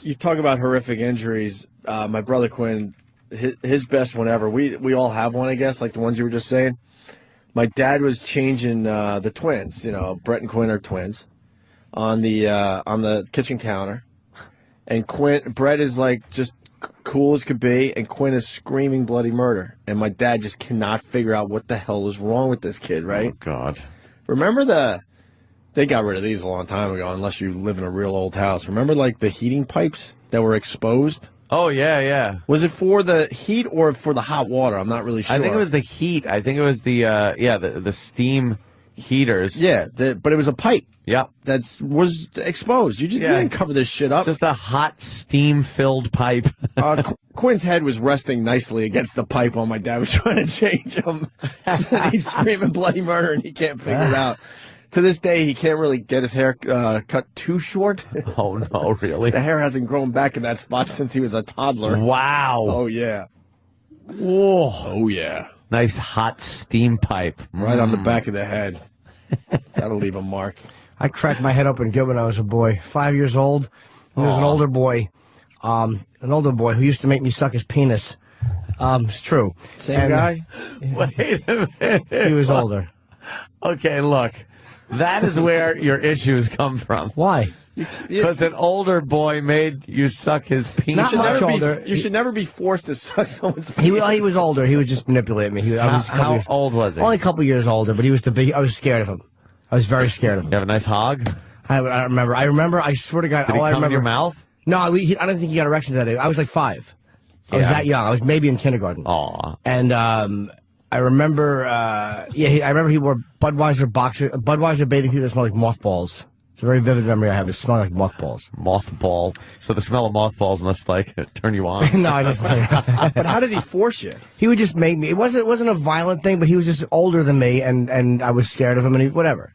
you talk about horrific injuries. My brother Quinn, his best one ever. We all have one, I guess, like the ones you were just saying. My dad was changing the twins. You know, Brett and Quinn are twins on the kitchen counter, and Brett is like just cool as could be, and Quinn is screaming bloody murder, and my dad just cannot figure out what the hell is wrong with this kid. Right? Oh God! Remember they got rid of these a long time ago, unless you live in a real old house. Remember, like, the heating pipes that were exposed? Oh, yeah. Was it for the heat or for the hot water? I'm not really sure. I think it was the heat. I think it was the steam heaters. Yeah, but it was a pipe. Yep. That was exposed. You didn't cover this shit up. Just a hot, steam-filled pipe. Quinn's head was resting nicely against the pipe while my dad was trying to change him. He's screaming bloody murder, and he can't figure it out. To this day, he can't really get his hair cut too short. Oh, no, really? The hair hasn't grown back in that spot since he was a toddler. Wow. Oh, yeah. Whoa. Oh, yeah. Nice hot steam pipe. Right on the back of the head. That'll leave a mark. I cracked my head open good when I was a boy. 5 years old. He was an older boy. Who used to make me suck his penis. It's true. Same guy? Wait a minute. He was older. Okay, look. That is where your issues come from. Why? Because an older boy made you suck his penis. Not much older. You should never be forced to suck someone's penis. He was older. He would just manipulate me. How old was he? Only a couple years older, but he was the big. I was scared of him. I was very scared of him. You have a nice hog? I remember. I swear to God. Did he come in your mouth? No, I don't think he got erections that day. I was like 5. I was that young. I was maybe in kindergarten. Aw. And I remember. I remember he wore Budweiser bathing suit that smelled like mothballs. It's a very vivid memory I have. It smelled like mothballs. Mothball. So the smell of mothballs must turn you on. No, I just. But how did he force you? He would just make me. It wasn't a violent thing, but he was just older than me, and I was scared of him, and whatever.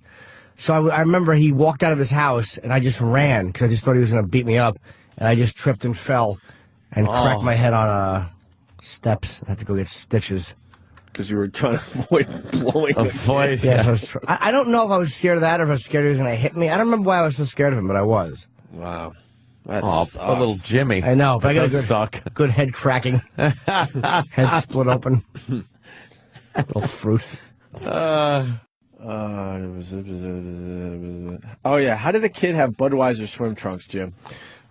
So I remember he walked out of his house, and I just ran because I just thought he was going to beat me up, and I just tripped and fell, and cracked my head on steps. I had to go get stitches. Because you were trying to avoid blowing Avoid. Yes, I don't know if I was scared of that or if I was scared he was going to hit me. I don't remember why I was so scared of him, but I was. Wow. A little Jimmy. I know, but I got a good head cracking. Head split open. Little fruit. Oh, yeah. How did a kid have Budweiser swim trunks, Jim?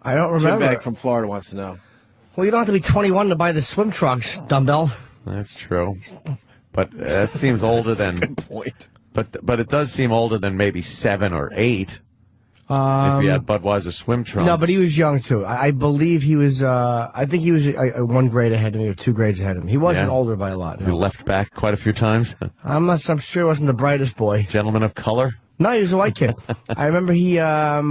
I don't remember. Jim Bag from Florida wants to know. Well, you don't have to be 21 to buy the swim trunks, dumbbell. That's true. But that seems older than... Good point. But it does seem older than maybe 7 or 8. If you had Budweiser swim trunks. No, but he was young, too. I believe he was... I think he was 1 grade ahead of me or 2 grades ahead of me. He wasn't older by a lot. Was he left back quite a few times? I'm sure he wasn't the brightest boy. Gentleman of color? No, he was a white kid. I remember he had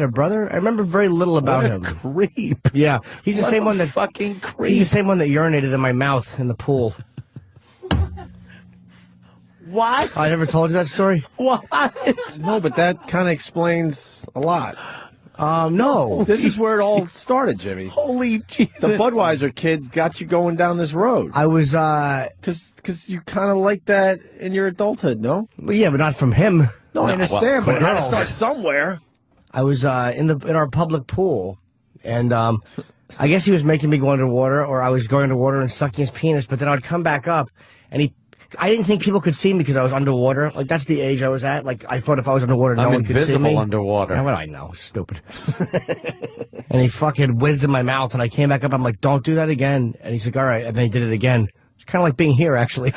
a brother. I remember very little about him. Creep. Yeah, he's the same one that fucking creep. He's the same one that urinated in my mouth in the pool. What? I never told you that story. What? No, but that kind of explains a lot. No. This is where it all started, Jimmy. Holy Jesus. The Budweiser kid got you going down this road. I was, Because you kind of like that in your adulthood, no? Well, yeah, but not from him. No, I understand, but it had to girls. start somewhere. I was in our public pool, and I guess he was making me go underwater, or I was going underwater and sucking his penis. But then I'd come back up, and I didn't think people could see me because I was underwater. Like, that's the age I was at. Like, I thought if I was underwater, no one could see me. I'm invisible underwater. What do I know? Stupid. And he fucking whizzed in my mouth, and I came back up. I'm like, don't do that again. And he's like, all right. And then he did it again. It's kind of like being here, actually.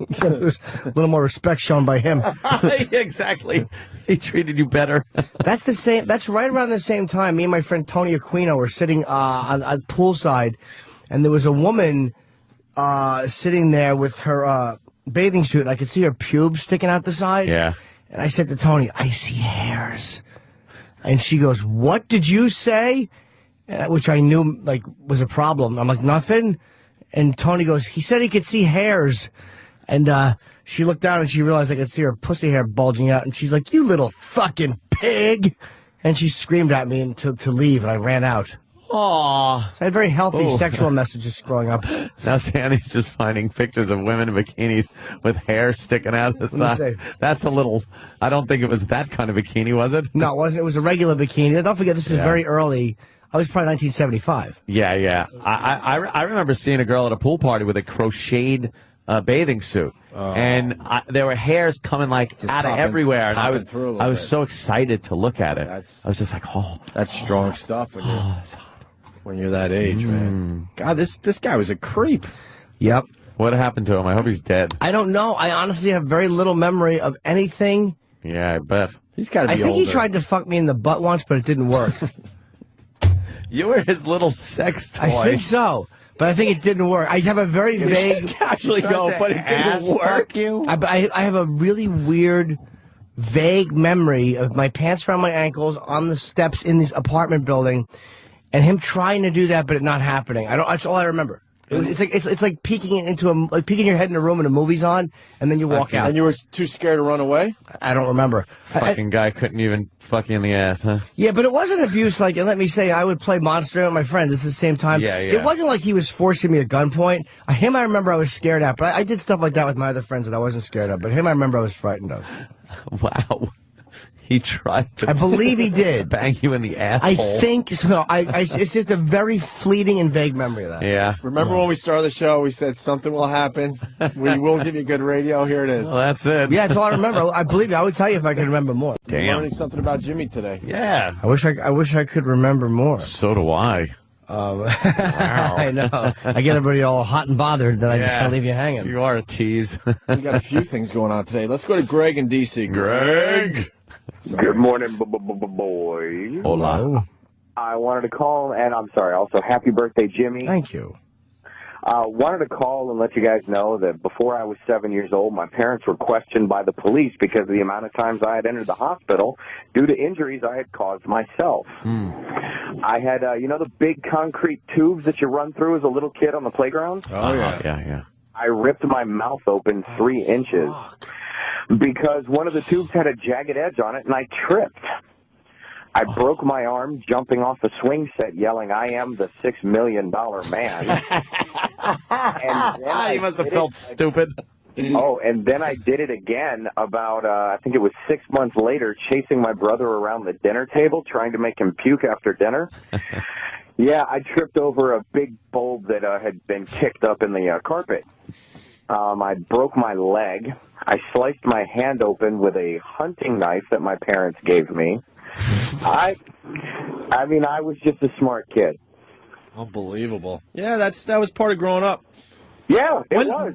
There's a little more respect shown by him. Exactly. He treated you better. That's the same. That's right around the same time. Me and my friend Tony Aquino were sitting on poolside, and there was a woman sitting there with her bathing suit. And I could see her pubes sticking out the side. Yeah. And I said to Tony, "I see hairs." And she goes, "What did you say?" Which I knew was a problem. I'm like, "Nothing." And Tony goes, "He said he could see hairs." And she looked down and she realized I could see her pussy hair bulging out. And she's like, "You little fucking pig." And she screamed at me to leave, and I ran out. Aw. I had very healthy sexual messages growing up. Now Danny's just finding pictures of women in bikinis with hair sticking out the side. That's a little. I don't think it was that kind of bikini, was it? No, it wasn't. It was a regular bikini. Don't forget, this is very early. I was probably 1975. Yeah. I remember seeing a girl at a pool party with a crocheted bathing suit, and there were hairs coming like just out of everywhere, and I was so excited to look at it. I was just like, oh, that's strong stuff when you're that age, man. God, this guy was a creep. Yep. What happened to him? I hope he's dead. I don't know. I honestly have very little memory of anything. Yeah, I bet. He's got to be I think older. he tried to fuck me in the butt once, but it didn't work. You were his little sex toy. I think so. But I think it didn't work. I have a very vague... actually go, but it didn't work. I have a really weird, vague memory of my pants around my ankles on the steps in this apartment building, and him trying to do that, but it not happening. That's all I remember. It's like peeking peeking your head in a room and a movie's on, and then you walk out. And you were too scared to run away? I don't remember. Fucking guy couldn't even fuck you in the ass, huh? Yeah, but it wasn't abuse. Like, and let me say, I would play Monster with my friends at the same time. Yeah. It wasn't like he was forcing me at gunpoint. Him, I remember I was scared at, but I did stuff like that with my other friends that I wasn't scared of. But him, I remember I was frightened of. Wow. He tried to. I believe he did. Bang you in the asshole. I think so. It's just a very fleeting and vague memory of that. Yeah. Remember when we started the show, we said something will happen. We will give you good radio. Here it is. Well, that's it. Yeah, that's all I remember. I believe you. I would tell you if I could remember more. Damn. You're learning something about Jimmy today. Yeah. I wish I could remember more. So do I. Wow. I know. I get everybody all hot and bothered that I just kind of leave you hanging. You are a tease. We got a few things going on today. Let's go to Greg in D.C. Greg. Good morning, boys. Hola. I wanted to call, and I'm sorry, also happy birthday, Jimmy. Thank you. Wanted to call and let you guys know that before I was 7 years old, my parents were questioned by the police because of the amount of times I had entered the hospital due to injuries I had caused myself. I had, the big concrete tubes that you run through as a little kid on the playground? Oh, yeah. Yeah. I ripped my mouth open 3 inches. Because one of the tubes had a jagged edge on it, and I tripped. I broke my arm jumping off a swing set yelling, "I am the $6 million man." And then You must have felt stupid. and then I did it again about, I think it was 6 months later, chasing my brother around the dinner table, trying to make him puke after dinner. Yeah, I tripped over a big bulb that had been kicked up in the carpet. I broke my leg. I sliced my hand open with a hunting knife that my parents gave me. I was just a smart kid. Unbelievable. Yeah, that was part of growing up. Yeah, it was.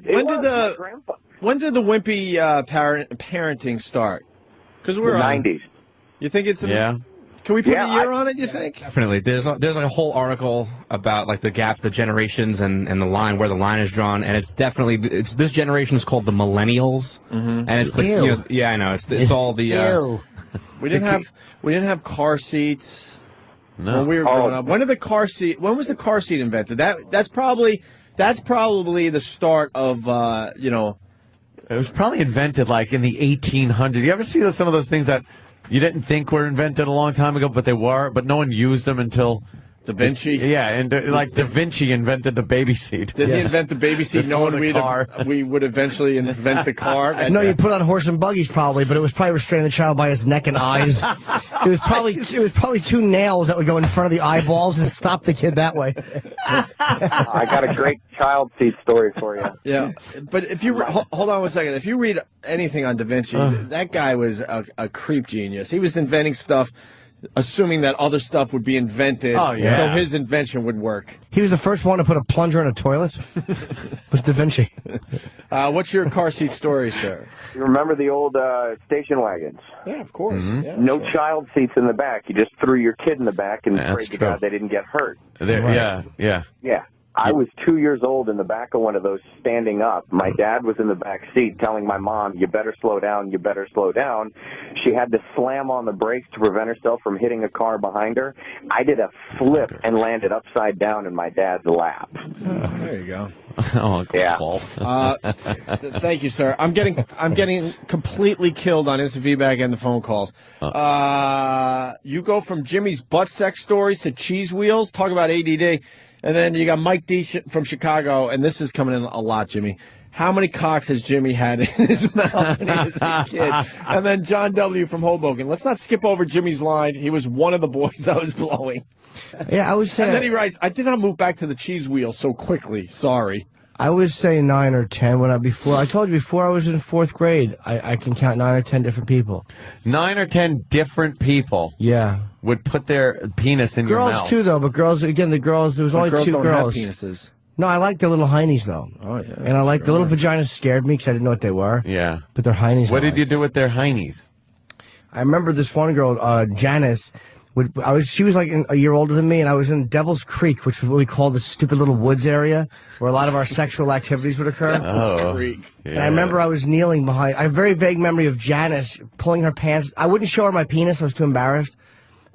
When did the wimpy parenting start? Because we're the 90s. You think it's Yeah. Can we put a year on it, you think? Definitely. There's like a whole article about like the gap, the generations, and the line, where the line is drawn, and it's definitely this generation is called the millennials, and it's like I know it's all the Ew. We didn't have car seats No. when we were growing up. When was the car seat invented? That's probably the start of It was probably invented like in the 1800s. You ever see some of those things that you didn't think were invented a long time ago, but they were, but no one used them until Da Vinci. Yeah, and like Da Vinci invented the baby seat. Did he invent the baby seat Before knowing we would eventually invent the car? No, you put on horse and buggies probably, but it was probably restraining the child by his neck and eyes. It was probably 2 nails that would go in front of the eyeballs and stop the kid that way. I got a great child seat story for you. Yeah, but if you hold on 1 second, if you read anything on Da Vinci, that guy was a creep genius. He was inventing stuff, assuming that other stuff would be invented, so his invention would work. He was the first one to put a plunger in a toilet. Was Da Vinci. What's your car seat story, sir? You remember the old station wagons? Yeah, of course. Yeah, No child seats in the back. You just threw your kid in the back and That's prayed to true. God they didn't get hurt. Yeah. Yeah. I was 2 years old in the back of one of those standing up. My dad was in the back seat telling my mom, you better slow down, you better slow down. She had to slam on the brakes to prevent herself from hitting a car behind her. I did a flip and landed upside down in my dad's lap. There you go. Oh, yeah. Thank you, sir. I'm getting completely killed on instant feedback and the phone calls. You go from Jimmy's butt sex stories to cheese wheels. Talk about ADD. And then you got Mike D from Chicago, and this is coming in a lot, Jimmy. How many cocks has Jimmy had in his mouth when he was a kid? And then John W. from Hoboken. Let's not skip over Jimmy's line. He was one of the boys I was blowing. Yeah, I would say. And then he writes, I did not move back to the cheese wheel so quickly. Sorry. I would say 9 or 10 I told you before I was in 4th grade, I can count 9 or 10 different people. 9 or 10 different people. Yeah. Would put their penis in your mouth. Girls too, though, but girls, again, there was only girls 2 don't girls. Have penises. No, I like their little heinies, though. Oh, yeah. And I like the little vaginas scared me because I didn't know what they were. Yeah. But their heinies. What did you do with their heinies? I remember this one girl, Janice. She was like a year older than me, and I was in Devil's Creek, which was what we call the stupid little woods area where a lot of our sexual activities would occur. Devil's Creek. Yeah. And I remember I was kneeling behind. I have a very vague memory of Janice pulling her pants. I wouldn't show her my penis; I was too embarrassed.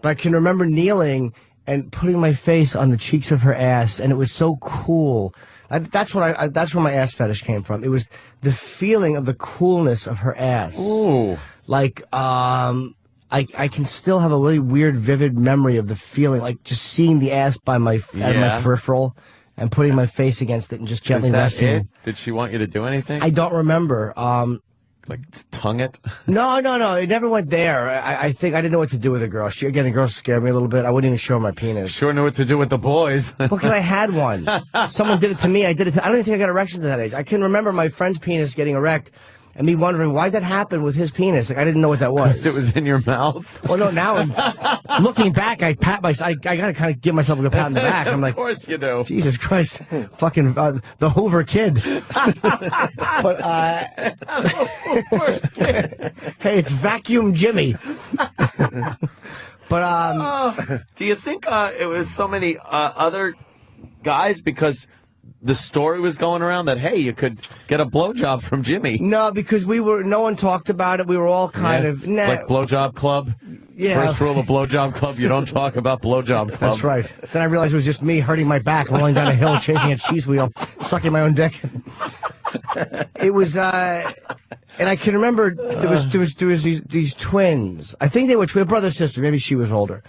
But I can remember kneeling and putting my face on the cheeks of her ass, and it was so cool. That's where my ass fetish came from. It was the feeling of the coolness of her ass. Ooh. Like, I can still have a really weird, vivid memory of the feeling, like just seeing the ass by my peripheral and putting my face against it and just gently resting. It? Did she want you to do anything? I don't remember. Like tongue it? No. It never went there. I think I didn't know what to do with a girl. The girl scared me a little bit. I wouldn't even show her my penis. Sure knew what to do with the boys. Well, because I had one. Someone did it to me. I did it. I don't even think I got erections at that age. I can remember my friend's penis getting erect. And me wondering why that happened with his penis. Like, I didn't know what that was. It was in your mouth? Well, no, now looking back, I got to kind of give myself a good pat on the back. I'm like, of course you do. Jesus Christ. Fucking the Hoover kid. But, hey, it's Vacuum Jimmy. But, do you think it was so many other guys because the story was going around that, hey, you could get a blowjob from Jimmy? No, because no one talked about it. We were all kind of... Nah. Like blowjob club? Yeah. First rule of blowjob club, you don't talk about blowjob club. That's right. Then I realized it was just me hurting my back, rolling down a hill, chasing a cheese wheel, sucking my own dick. It was, and I can remember there was these twins. I think they were brother sister. Maybe she was older.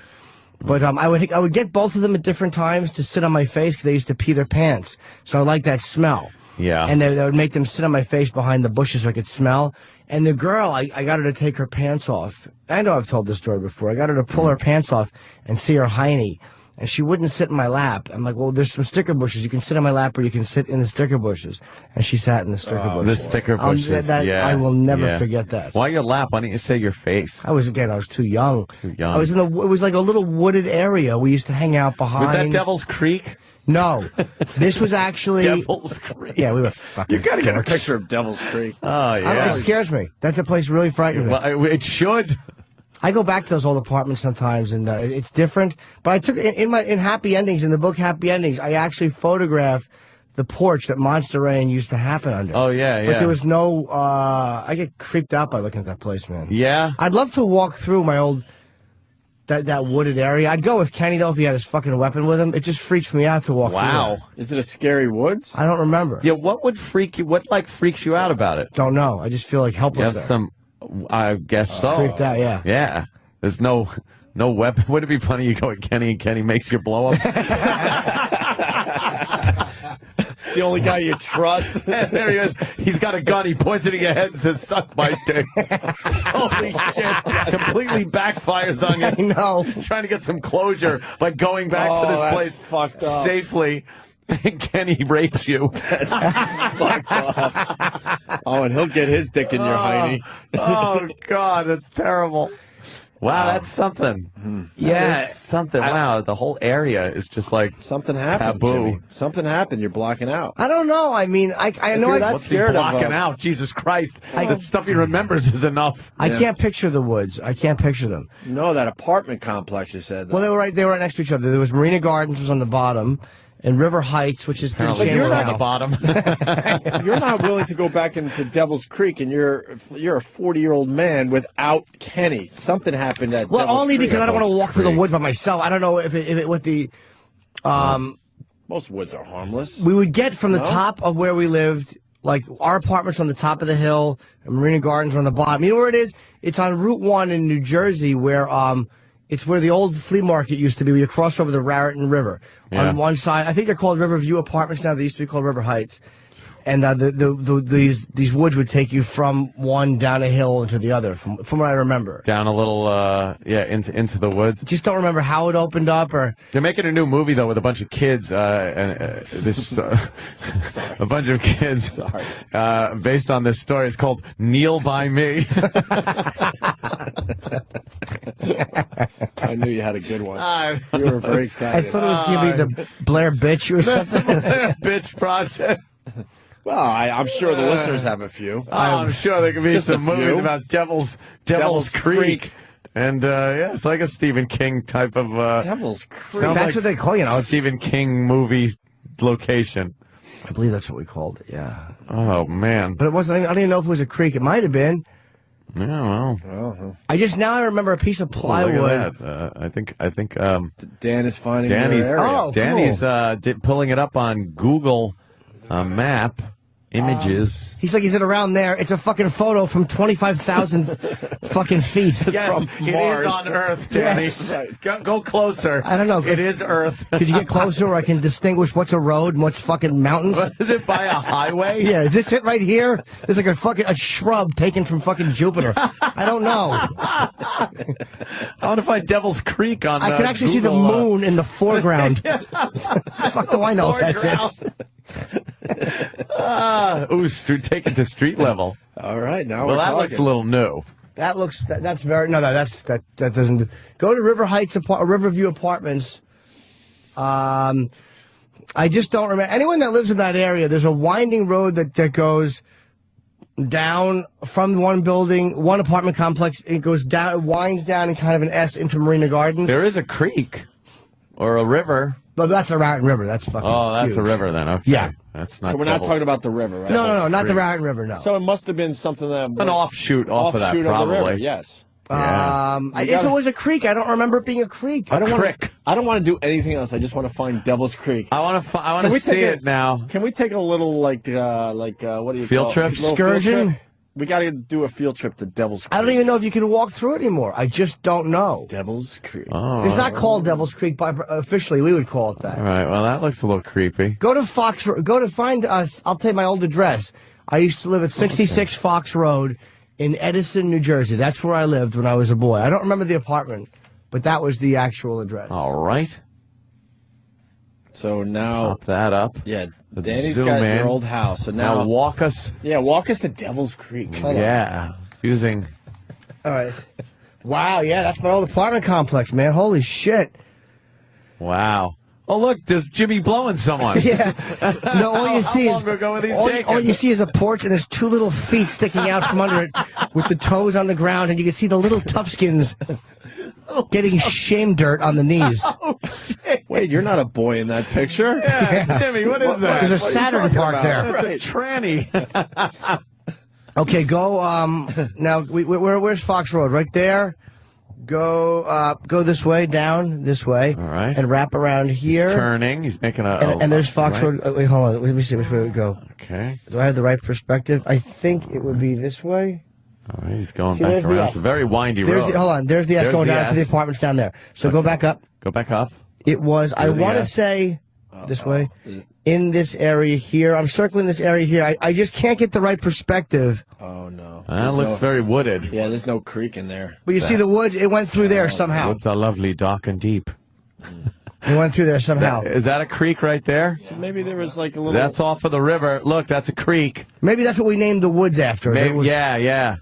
But I would get both of them at different times to sit on my face because they used to pee their pants. So I like that smell. Yeah. And they would make them sit on my face behind the bushes so I could smell. And the girl, I got her to take her pants off. I know I've told this story before. I got her to pull her pants off and see her hiney. And she wouldn't sit in my lap. I'm like, well, there's some sticker bushes. You can sit on my lap or you can sit in the sticker bushes. And she sat in the sticker bushes. The sticker bushes, yeah. I will never forget that. Why your lap? Why didn't you say your face? I was too young. Too young. It was like a little wooded area. We used to hang out behind. Was that Devil's Creek? No. This was actually... Devil's Creek. Yeah, we were fucking... You gotta get a picture of Devil's Creek. Oh, yeah. It scares me. That place really frightens me. Well, it should. I go back to those old apartments sometimes, and it's different. But I took in Happy Endings, in the book Happy Endings, I actually photographed the porch that Monster Rain used to happen under. Oh yeah. But there was no. I get creeped out by looking at that place, man. Yeah. I'd love to walk through my old that wooded area. I'd go with Kenny though if he had his fucking weapon with him. It just freaks me out to walk through. Wow. Is it a scary woods? I don't remember. Yeah. What would freak you? What freaks you out about it? Don't know. I just feel like helpless. I guess so. Freaked out, yeah. Yeah. There's no weapon. Would it be funny you go with Kenny and Kenny makes your blow up? The only guy you trust. There he is. He's got a gun. He points it at your head and says, suck my dick. Holy shit. Completely backfires on you. I know. Trying to get some closure by going back to this place fucked up. safely. And Kenny rapes you. That's fucked up. Oh, and he'll get his dick in your hiney. Oh, God. That's terrible. Wow, that's something. Yeah, that is something. Wow, the whole area is just like something happened. Taboo. Jimmy. Something happened. You're blocking out. I don't know. I mean, I know you're I that what's he scared blocking of, out. Jesus Christ, the stuff he remembers is enough. I can't picture the woods. I can't picture them. No, that apartment complex you said. Well, they were right next to each other. There was Marina Gardens was on the bottom, and River Heights, which is pretty Apparently shameful. you're on the bottom. You're not willing to go back into Devil's Creek, and you're a 40-year-old man without Kenny. Something happened at Well, Devil's only Creek. because I don't want to walk through the woods by myself. I don't know if it with the. Most woods are harmless. We would get from the top of where we lived, like our apartments on the top of the hill, and Marina Gardens are on the bottom. You know where it is? It's on Route 1 in New Jersey, where it's where the old flea market used to be. Where you cross over the Raritan River. Yeah. On one side, I think they're called Riverview Apartments now. They used to be called River Heights. And these woods would take you from one down a hill into the other, from what I remember. Down a little, into the woods. Just don't remember how it opened up or. They're making a new movie though with a bunch of kids, and a bunch of kids, based on this story. It's called Kneel by Me. I knew you had a good one. You were very excited. I thought it was going to be the Blair Bitch or something. Blair Bitch Project. Well, I'm sure the listeners have a few. I'm sure there could be Just a some movies few. about Devil's Creek. And, yeah, it's like a Stephen King type of, Devil's Creek. sounds That's like what they call, you know. Stephen King movie location. I believe that's what we called it, yeah. Oh, man. But it wasn't, I don't even know if it was a creek. It might have been. Yeah, well. I remember a piece of plywood. Look at that. I think, Dan is finding Danny's, your area. Oh, Danny's, pulling it up on Google map images. He's like, is it around there? It's a fucking photo from 25,000 fucking feet. Yes, from it Mars. is on Earth, Danny. Yes. Go closer. I don't know. It is Earth. Could you get closer where I can distinguish what's a road and what's fucking mountains? Is it by a highway? Yeah, is this it right here? There's like a shrub taken from fucking Jupiter. I don't know. I want to find Devil's Creek on I can actually see the Google, moon in the foreground. Fuck do I know if that's it? Take it to street level. All right, now Well, we're that talking. looks a little new. That looks, that's very, no, that doesn't, go to River Heights, Riverview Apartments. I just don't remember, anyone that lives in that area, there's a winding road that goes down from one building, one apartment complex, it goes down, it winds down in kind of an S into Marina Gardens. There is a creek or a river. But that's the Raritan River, that's fucking That's huge. a river then. Okay. Yeah. That's not. So we're not Devil's- talking about the river, right? No, not the Raritan River, no. So it must have been something that An offshoot off of that, the probably. river. Yes. Yeah. If it was a creek, I don't remember it being a creek. I don't want Crick. to. I don't want to do anything else. I just want to find Devil's Creek. I want Can to we see take it now. Can we take a little what do you Field call trip? it? Little field Excursion? trip? We got to do a field trip to Devil's Creek. I don't even know if you can walk through it anymore. I just don't know. Devil's Creek. Oh. It's not called Devil's Creek, but officially we would call it that. All right. Well, that looks a little creepy. Go to find us. I'll tell you my old address. I used to live at 66 Fox Road in Edison, New Jersey. That's where I lived when I was a boy. I don't remember the apartment, but that was the actual address. All right. So now, Pop that up. yeah, Let's Danny's zoom got in. your old house. So Now now, walk us. walk us to Devil's Creek. Yeah. Using. All right. Wow, yeah, that's my old apartment complex, man. Holy shit. Wow. Oh, look, there's Jimmy blowing someone. Yeah. No, all you see How is long ago were these all taken? you see is a porch, and there's two little feet sticking out from under it, with the toes on the ground, and you can see the little toughskins getting shame dirt on the knees. Wait, you're not a boy in that picture. Yeah, Jimmy, what is that? There's a What are you Saturn talking park about? there. That's a tranny. Okay, go. Now, where's Fox Road? Right there. Go this way, down this way. All right. And wrap around here. He's turning. He's making a. And there's Fox right. Road. Wait, hold on. Let me see which way we go. Okay. Do I have the right perspective? I think it would be this way. All right. He's going See, back there's the around. S. It's a very windy road. Hold on. There's the S There's going the down to the S. apartments down there. So go back up. Go back up. It was, I There's the want to S. say, this way, in this area here. I'm circling this area here. I just can't get the right perspective. Oh no. That There's looks no- very wooded. Yeah, there's no creek in there. But you see the woods? It went through there somehow. Woods are lovely, dark and deep. It went through there somehow. Is that a creek right there? So maybe there was like a little. That's off of the river. Look, that's a creek. Maybe that's what we named the woods after. It Maybe, was- yeah.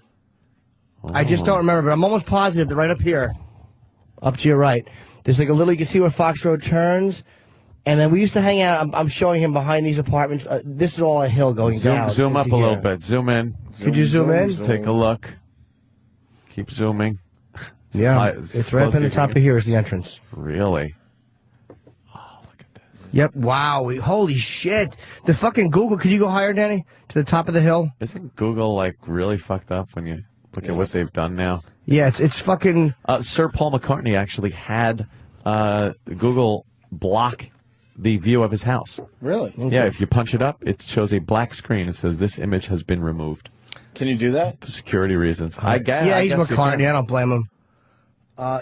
I just don't remember, but I'm almost positive that right up here, up to your right, there's like a little, you can see where Fox Road turns. And then we used to hang out. I'm showing him behind these apartments. This is all a hill going down. Zoom up a into little here. bit. Zoom in. Could you zoom in? Take a look. Keep zooming. Yeah, high- it's right up close in the as you top can- of here is the entrance. Really? Oh, look at this. Yep. Wow. Holy shit. The fucking Google. Could you go higher, Danny? To the top of the hill? Isn't Google like really fucked up when you look at what they've done now? Yeah, it's fucking. Sir Paul McCartney actually had Google block the view of his house. Really? Okay. Yeah, if you punch it up, it shows a black screen. It says this image has been removed. Can you do that? For security reasons. I guess. Yeah, he's McCartney. I don't blame him.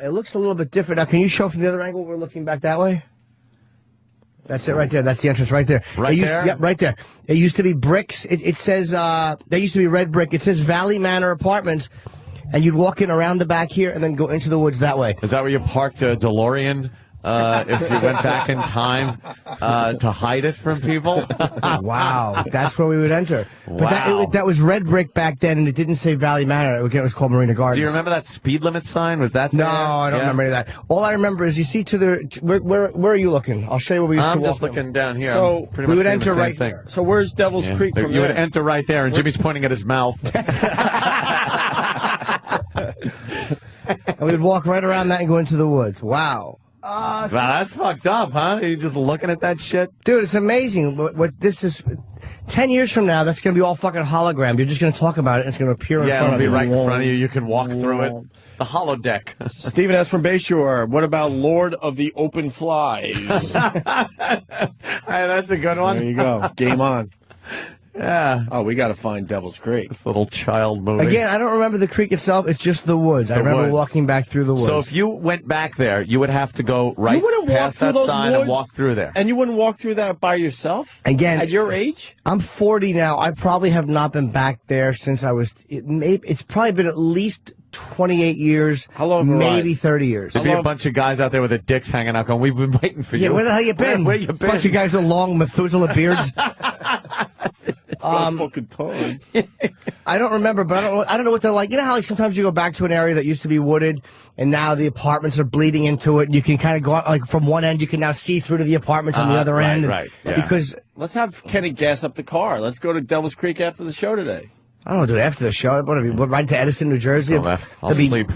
It looks a little bit different. Now, can you show from the other angle? We're looking back that way. That's it right there. That's the entrance right there. Right there? Yep, right there. It used to be bricks. It says, they used to be red brick. It says Valley Manor Apartments. And you'd walk in around the back here and then go into the woods that way. Is that where you parked a DeLorean if you went back in time to hide it from people? Wow. That's where we would enter. But Wow. that was red brick back then, and it didn't say Valley Manor. It was called Marina Gardens. Do you remember that speed limit sign? Was that there? No, I don't remember any of that. All I remember is you see to the... Where are you looking? I'll show you where we used to walk. I'm just looking down here. So pretty we much would seeing enter the same right thing. there. So where's Devil's Creek from You there? would enter right there, and Jimmy's pointing at his mouth. And we'd walk right around that and go into the woods. Wow. Wow, that's fucked up, huh? You're just looking at that shit? Dude, it's amazing. What this is... 10 years from now, that's going to be all fucking hologram. You're just going to talk about it, and it's going to appear in front it'll of be you. right in front of you. You can walk through it. The holodeck. Stephen S. from Bayshore. What about Lord of the Open Flies? Hey, that's a good one. There you go. Game on. Yeah. Oh, we got to find Devil's Creek. This little child movie. Again, I don't remember the creek itself. It's just the woods. I remember woods. walking back through the woods. So if you went back there, you would have to go right You wouldn't walk past through that those sign woods? and walk through there. And you wouldn't walk through that by yourself? Again, At your age? I'm 40 now. I probably have not been back there since I was... It's probably been at least 28 years. How long of a Maybe ride? 30 years. There'd be a bunch of guys out there with their dicks hanging out going, we've been waiting for you. Yeah, where the hell you been? Where you been? Bunch of guys with long Methuselah beards. Fucking time. I don't remember, but I don't know what they're like. You know how like sometimes you go back to an area that used to be wooded, and now the apartments are bleeding into it, and you can kind of go out, like from one end, you can now see through to the apartments on the other right, end. right, yeah. Because Let's have Kenny gas up the car. Let's go to Devil's Creek after the show today. I don't know, dude. After the show, what are we right to Edison, New Jersey? I'll There'd be, sleep.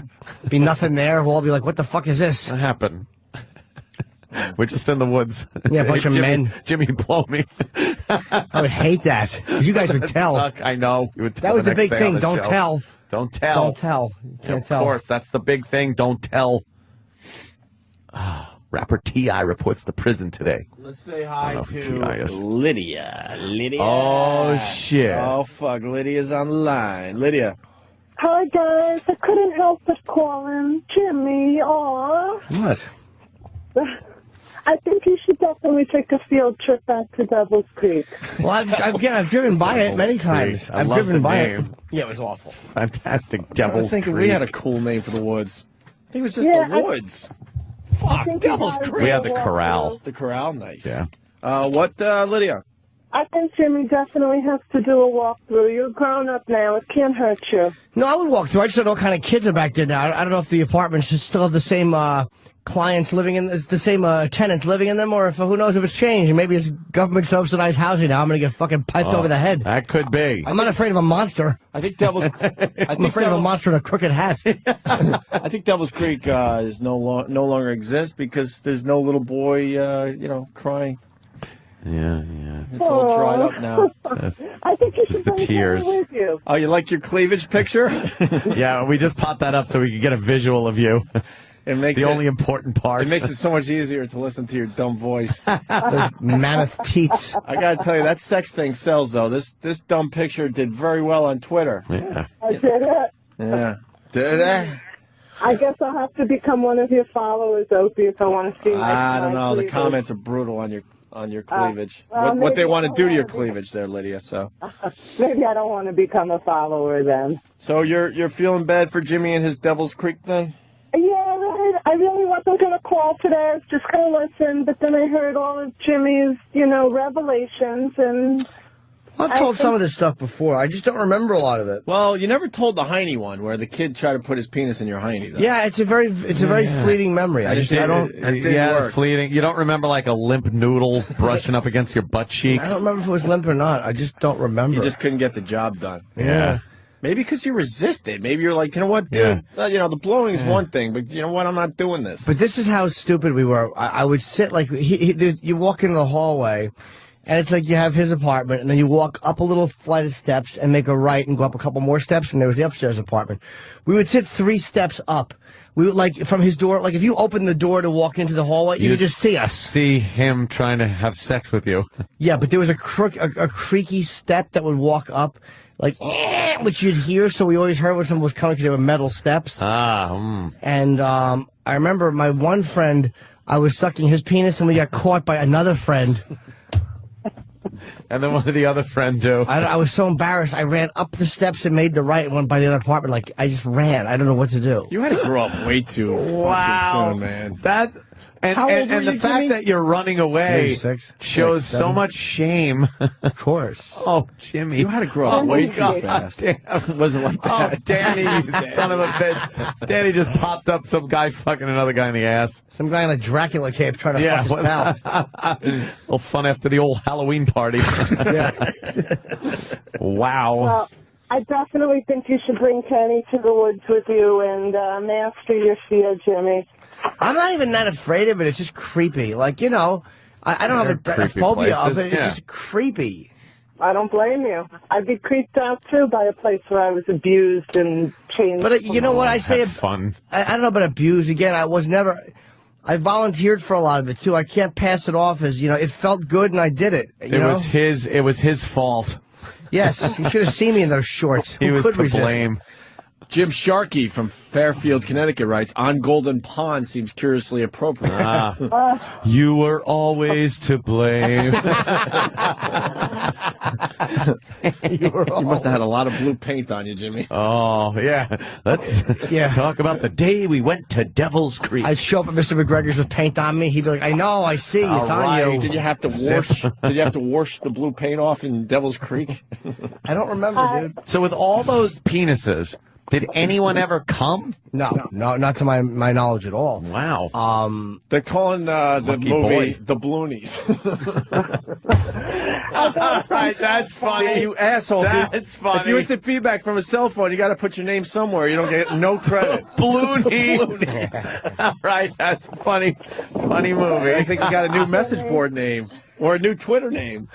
Be nothing there. We'll all be like, "What the fuck is this?" What happened? We're just in the woods. Yeah, a bunch of men. Jimmy, blow me. I would hate that. 'Cause you guys would tell. Suck. I know. You would tell That was the next big day on thing. the Don't show. tell. Don't tell. Don't tell. You can't Of tell. course, that's the big thing. Don't tell. Rapper T.I. reports to prison today. Let's say hi know who T.I. is. Lydia. Lydia. Oh, shit. Oh, fuck. Lydia's on the line. Lydia. Hi guys, I couldn't help but call him Jimmy. Aw. What? I think you should definitely take a field trip back to Devil's Creek. Well, I've driven by it many Devil's times. Creek. I I've love driven the by name. it. Yeah, it was awful. Fantastic. I Devil's was thinking Creek. we had a cool name for the woods. I think it was just Yeah, the woods. I Fuck, think you Devil's guys Creek. We had the will walk corral. The corral, nice. Yeah. What, Lydia? I think Jimmy definitely has to do a walkthrough. You're grown up now. It can't hurt you. No, I would walk through. I just don't know what kind of kids are back there now. I don't know if the apartments should still have the same clients living in the same tenants living in them, or if who knows if it's changed. Maybe it's government subsidized housing now. I'm gonna get fucking piped over the head. That could be. I'm not afraid of a monster. I think Devil's. I'm afraid of a monster in a crooked hat. I think Devil's Creek is no longer exists because there's no little boy, crying. Yeah. It's all dried up now. I think you should the bring Jimmy tears. with you. Oh, you like your cleavage picture? Yeah, we just popped that up so we could get a visual of you. It makes The only important part. It makes it so much easier to listen to your dumb voice. Those mammoth teats. I gotta tell you, that sex thing sells though. This dumb picture did very well on Twitter. Yeah. I did it. Yeah. Did it? I guess I'll have to become one of your followers, Opie, if I want to see my I don't know. The cleavage. comments are brutal on your cleavage. well, What they maybe want to I'll do to your have to- cleavage there, Lydia. So Maybe I don't want to become a follower then. you're feeling bad for Jimmy and his Devil's Creek thing? Yeah, I really wasn't going to call today. I was just going to listen, but then I heard all of Jimmy's, revelations, and I've told some of this stuff before. I just don't remember a lot of it. Well, you never told the Heine one where the kid tried to put his penis in your Heine. Though. Yeah, it's a very fleeting memory. I don't work. Fleeting. You don't remember like a limp noodle brushing up against your butt cheeks? remember if it was limp or not. I just don't remember. You just couldn't get the job done. Yeah. Maybe because you resisted. Maybe you're like, you know what, dude? The blowing is one thing, but you know what? I'm not doing this. But this is how stupid we were. I would sit like you walk into the hallway, and it's like you have his apartment, and then you walk up a little flight of steps and make a right and go up a couple more steps, and there was the upstairs apartment. We would sit 3 steps up. We would, like, from his door, like, if you open the door to walk into the hallway, you could just see us. See him trying to have sex with you. Yeah, but there was a creaky step that would walk up, like, which you'd hear, so we always heard when someone was coming because they were metal steps. And I remember my one friend, I was sucking his penis, and we got caught by another friend. And then what did the other friend do? I was so embarrassed. I ran up the steps and made the right and went by the other apartment. Like, I just ran. I don't know what to do. You had to grow up way too fucking soon, man. And the fact that you're running away 6, shows so much shame. Of course. Oh, Jimmy. You had to grow up way too fast. Was it like that? Oh, Danny, you son of a bitch. Danny just popped up some guy fucking another guy in the ass. Some guy in a Dracula cape trying to fuck his pal. Little fun after the old Halloween party. Wow. Well, I definitely think you should bring Kenny to the woods with you and master your fear, Jimmy. I'm not even that afraid of it. It's just creepy. Like, I don't have a phobia of it. It's just creepy. I don't blame you. I'd be creeped out, too, by a place where I was abused and changed. But you know what? I say fun. I don't know about abuse. Again, I volunteered for a lot of it, too. I can't pass it off as, it felt good and I did it. It was his fault. Yes, you should have seen me in those shorts. He was to blame. Jim Sharkey from Fairfield, Connecticut writes, on Golden Pond seems curiously appropriate. You were always to blame. You must have had a lot of blue paint on you, Jimmy. Oh, yeah. Let's talk about the day we went to Devil's Creek. I'd show up at Mr. McGregor's with paint on me. He'd be like, I know, I see, it's on you. Did you have to wash the blue paint off in Devil's Creek? I don't remember, dude. So with all those penises, did anyone ever come? No, not to my knowledge at all. Wow. They're calling the movie boy. The Bloonies. All right, that's funny. See, you asshole. That's funny. If you get feedback from a cell phone, you got to put your name somewhere. You don't get no credit. Bloonies. All right, that's funny. Funny movie. I think you got a new message board name or a new Twitter name.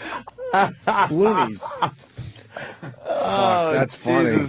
Bloonies. Fuck, that's funny.